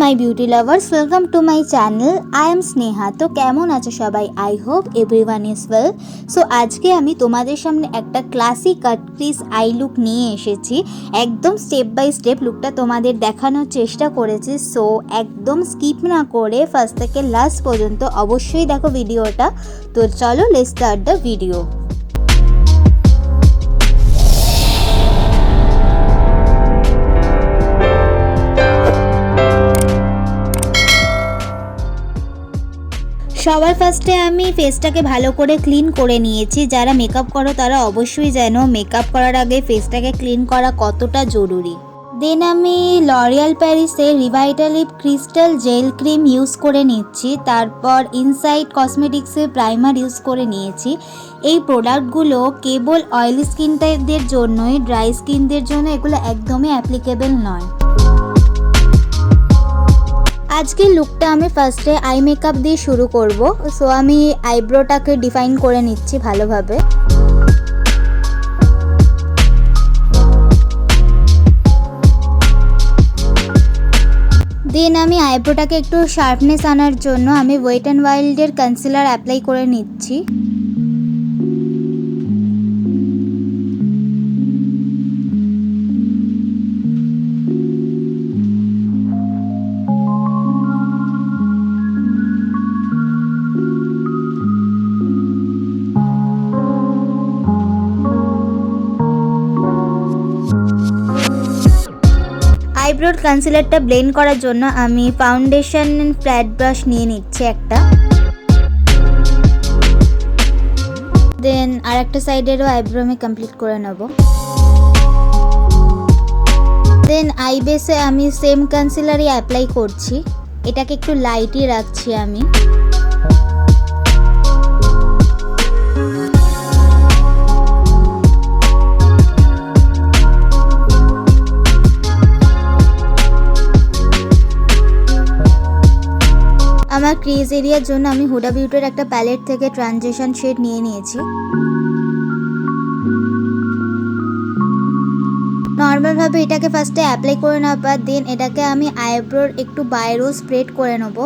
My beauty lovers, welcome to my channel. I am Sneha. তো কেমন আছো সবাই? I hope everyone is well. So আজকে আমি তোমাদের সামনে একটা classy cut crease eye look নিয়ে এসেছি। একদম স্টেপ বাই স্টেপ লুকটা তোমাদের দেখানোর চেষ্টা করেছি। সো একদম স্কিপ না করে ফার্স্ট থেকে লাস্ট পর্যন্ত অবশ্যই দেখো ভিডিওটা। তো চলো লেটস স্টার্ট দ্য ভিডিও। সবার ফার্স্টে আমি ফেসটাকে ভালো করে ক্লিন করে নিয়েছি। যারা মেকআপ করো তারা অবশ্যই জানো মেকআপ করার আগে ফেসটাকে ক্লিন করা কতটা জরুরি। দেন আমি লরিয়াল প্যারিসে রিভাইটালিফট ক্রিস্টাল জেল ক্রিম ইউজ করে নিচ্ছি। তারপর ইনসাইড কসমেটিক্সের প্রাইমার ইউজ করে নিয়েছি। এই প্রোডাক্টগুলো কেবল অয়েলি স্কিনদের জন্যই, ড্রাই স্কিনদের জন্য এগুলো একদমই অ্যাপ্লিকেবল নয়। আজকের লুকটা আমি ফার্স্টে আই মেকআপ দিয়ে শুরু করব। সো আমি আইব্রোটাকে ডিফাইন করে নিচ্ছি ভালোভাবে। দেন আমি আইব্রোটাকে একটু শার্পনেস আনার জন্য আমি ওয়েট অ্যান্ড ওয়াইল্ডের কনসিলার অ্যাপ্লাই করে নিচ্ছি। আইব্রোর কনসিলারটা ব্লেন্ড করার জন্য আমি ফাউন্ডেশন ফ্ল্যাট ব্রাশ নিয়ে নিচ্ছি একটা। দেন আর একটা সাইডেরও আইব্রো আমি কমপ্লিট করে নেব। দেন আই বেসে আমি সেম কনসিলারই অ্যাপ্লাই করছি। এটাকে একটু লাইটই রাখছি আমি। আমার ক্রিজ এরিয়ার জন্য আমি হুডা বিউটির একটা প্যালেট থেকে ট্রানজিশন শেড নিয়ে নিয়েছি। নর্মালভাবে এটাকে ফার্স্টে অ্যাপ্লাই করে নেওয়ার দেন এটাকে আমি আইব্রোর একটু বাইরেও স্প্রেড করে নেব।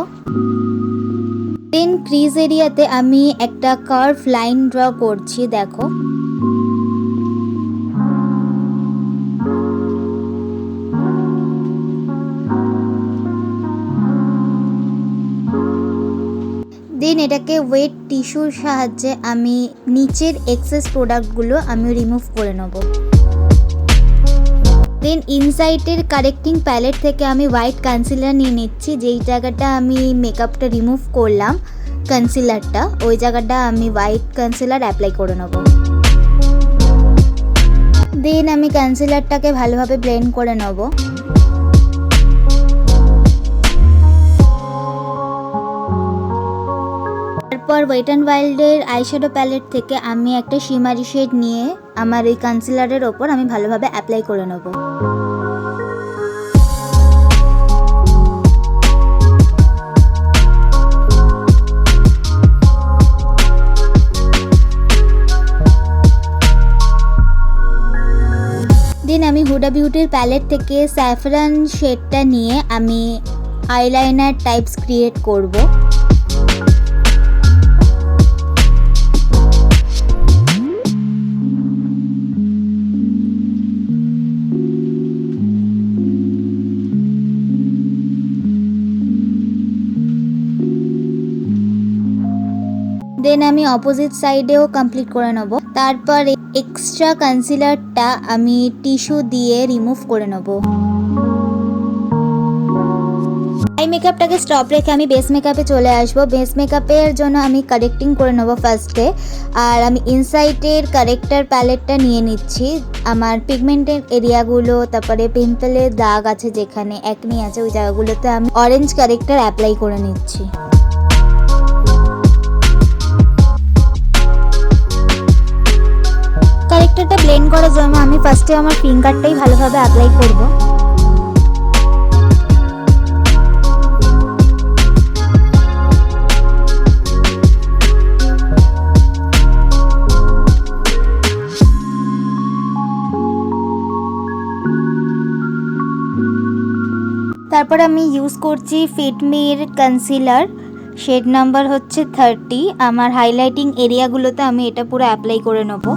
দেন ক্রিজ এরিয়াতে আমি একটা কার্ভ লাইন ড্র করছি, দেখো। দেন এটাকে ওয়েট টিস্যুর সাহায্যে আমি নিচের এক্সেস প্রোডাক্টগুলো আমি রিমুভ করে নেব। দেন ইনসাইটের কারেক্টিং প্যালেট থেকে আমি হোয়াইট কনসিলার নিয়ে নিচ্ছি। যেই জায়গাটা আমি মেকআপটা রিমুভ করলাম কনসিলারটা, ওই জায়গাটা আমি হোয়াইট কনসিলার অ্যাপ্লাই করে নেব। দেন আমি কনসিলারটাকে ভালোভাবে ব্লেন্ড করে নেব। তারপর ওয়েট অ্যান্ড ওয়াইল্ডের আইশ্যাডো প্যালেট থেকে আমি একটা শিমারি শেড নিয়ে আমার এই কনসিলারের ওপর আমি ভালোভাবে অ্যাপ্লাই করে নেব। দেন আমি হুডা বিউটির প্যালেট থেকে স্যাফরান শেডটা নিয়ে আমি আইলাইনার টাইপস ক্রিয়েট করব। দেন আমি অপোজিট সাইডেও কমপ্লিট করে নেব। তারপর এক্সট্রা কনসিলারটা আমি টিস্যু দিয়ে রিমুভ করে নেব। আই মেকআপটাকে স্টপ রেখে আমি বেস মেকআপে চলে আসবো। বেস মেকআপের জন্য আমি কারেক্টিং করে নেব ফার্স্টে। আর আমি ইনসাইটের কারেক্টার প্যালেটটা নিয়ে নিচ্ছি। আমার পিগমেন্টের এরিয়াগুলো, তারপরে পিম্পলের দাগ আছে যেখানে, একনি আছে, ওই জায়গাগুলোতে আমি অরেঞ্জ কারেক্টার অ্যাপ্লাই করে নিচ্ছি। কারেক্টারটা ব্লেন্ড করার জন্য আমি ফার্স্টে আমার ফিঙ্গারটাই ভালোভাবে অ্যাপ্লাই করব। তারপর আমি ইউজ করছি ফিটমির কনসিলার, শেড নাম্বার হচ্ছে 30। আমার হাইলাইটিং এরিয়াগুলোতে আমি এটা পুরো অ্যাপ্লাই করে নেবো।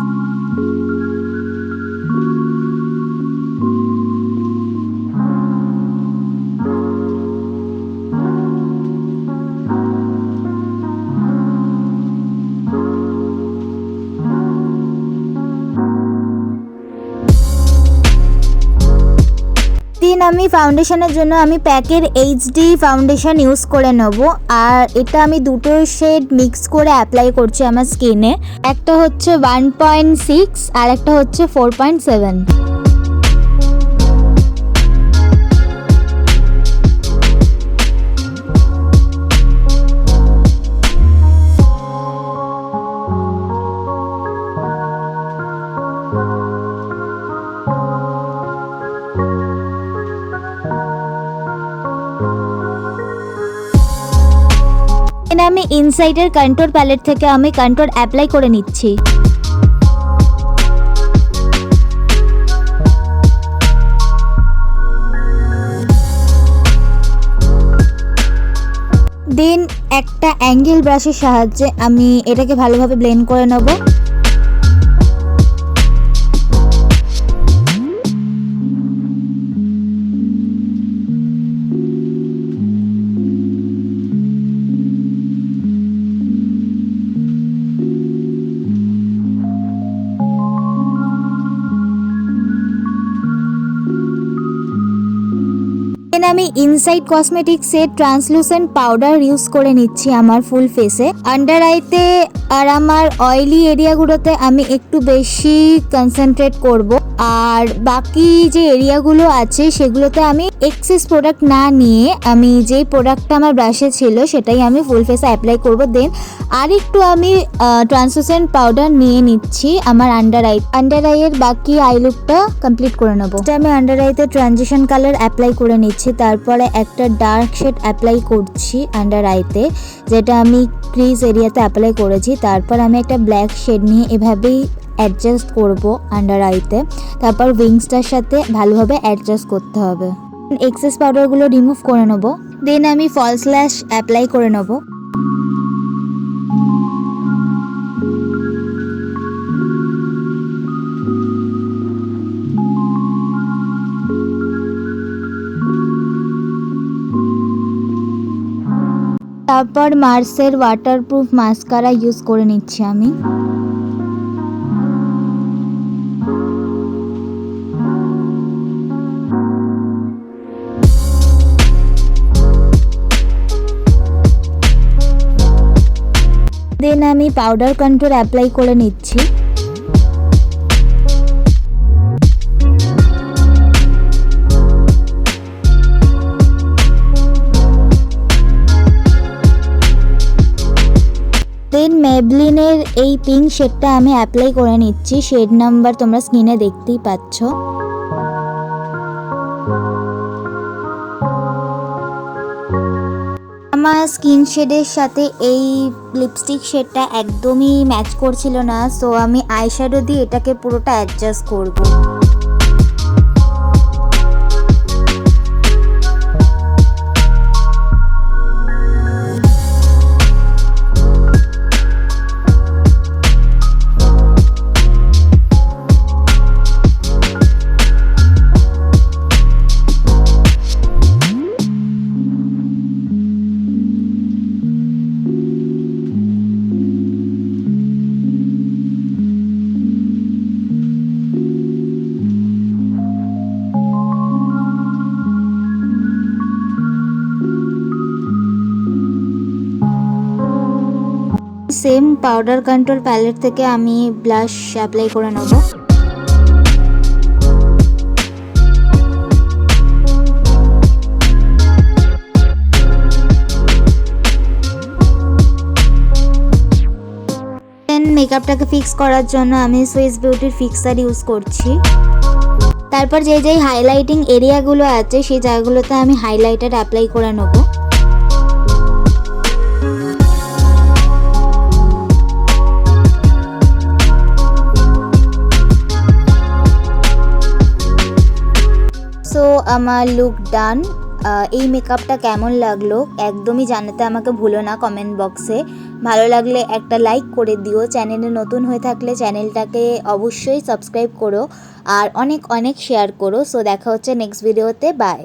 আমি ফাউন্ডেশনের জন্য আমি প্যাকের HD ফাউন্ডেশন ইউজ করে নেব। আর এটা আমি দুটো শেড মিক্স করে অ্যাপ্লাই করছি আমার স্কিনে। একটা হচ্ছে 1.6 আর একটা হচ্ছে 4.7। আমি ইনসাইডের কন্ট্যুর প্যালেট থেকে আমি কন্ট্যুর অ্যাপ্লাই করে নিচ্ছি। দেন একটা অ্যাঙ্গেল ব্রাশের সাহায্যে আমি এটাকে ভালোভাবে ব্লেন্ড করে নেব। আমি ইনসাইড কসমেটিক্সের ট্রান্সলুসেন্ট পাউডার ইউজ করে নিচ্ছি আমার ফুল ফেসে। আন্ডার আইতে আর আমার অয়েলি এরিয়াগুলোতে আমি একটু বেশি কনসেন্ট্রেট করব। আর বাকি যে এরিয়াগুলো আছে সেগুলোতে আমি এক্সেস প্রোডাক্ট না নিয়ে আমি যেই প্রোডাক্টটা আমার ব্রাশে ছিল সেটাই আমি ফুল ফেসে অ্যাপ্লাই করব। দেন আর একটু আমি ট্রান্সলুসেন্ট পাউডার নিয়ে নিচ্ছি আমার আন্ডার আইয়ের বাকি আই লুকটা কমপ্লিট করে নেবো। আমি আন্ডার আইতে ট্রানজিশন কালার অ্যাপ্লাই করে নিচ্ছি। তারপরে একটা ডার্ক শেড অ্যাপ্লাই করছি আন্ডার আইতে, যেটা আমি ক্রিজ এরিয়াতে অ্যাপ্লাই করেছি। তারপর আমি একটা ব্ল্যাক শেড নিয়ে এভাবেই অ্যাডজাস্ট করব আন্ডার আইতে। তারপর উইংসটার সাথে ভালোভাবে অ্যাডজাস্ট করতে হবে। এক্সেস পাউডারগুলো রিমুভ করে নেব। দেন আমি ফলস ল্যাশ অ্যাপ্লাই করে নেব। তারপর মার্সের ওয়াটারপ্রুফ মাস্কারা ইউজ করে নিচ্ছি আমি। দেন আমি পাউডার কন্ট্যুর অ্যাপ্লাই করে নিচ্ছি। দেন মেবলিনের এই পিঙ্ক শেডটা আমি অ্যাপ্লাই করে নিচ্ছি। শেড নাম্বার তোমরা স্ক্রিনে দেখতেই পাচ্ছ। আমার স্কিন শেডের সাথে এই লিপস্টিক শেডটা একদমই ম্যাচ করছিল না, সো আমি আইশ্যাডো দিয়ে এটাকে পুরোটা অ্যাডজাস্ট করব। সেম পাউডার কন্ট্রোল প্যালেট থেকে আমি ব্লাশ অ্যাপ্লাই করে নেব। মেকআপটাকে ফিক্স করার জন্য আমি সুইস বিউটির ফিক্সার ইউজ করছি। তারপর যেই হাইলাইটিং এরিয়াগুলো আছে সেই জায়গাগুলোতে আমি হাইলাইটার অ্যাপ্লাই করে নেব। সো আমার লুক ডান। এই মেকআপটা কেমন লাগলো একদমই জানাতে আমাকে ভুলো না কমেন্ট বক্সে। ভালো লাগলে একটা লাইক করে দিও, চ্যানেলে নতুন হয়ে থাকলে চ্যানেলটাকে অবশ্যই সাবস্ক্রাইব করো আর অনেক অনেক শেয়ার করো। সো দেখা হচ্ছে নেক্সট ভিডিওতে, বাই।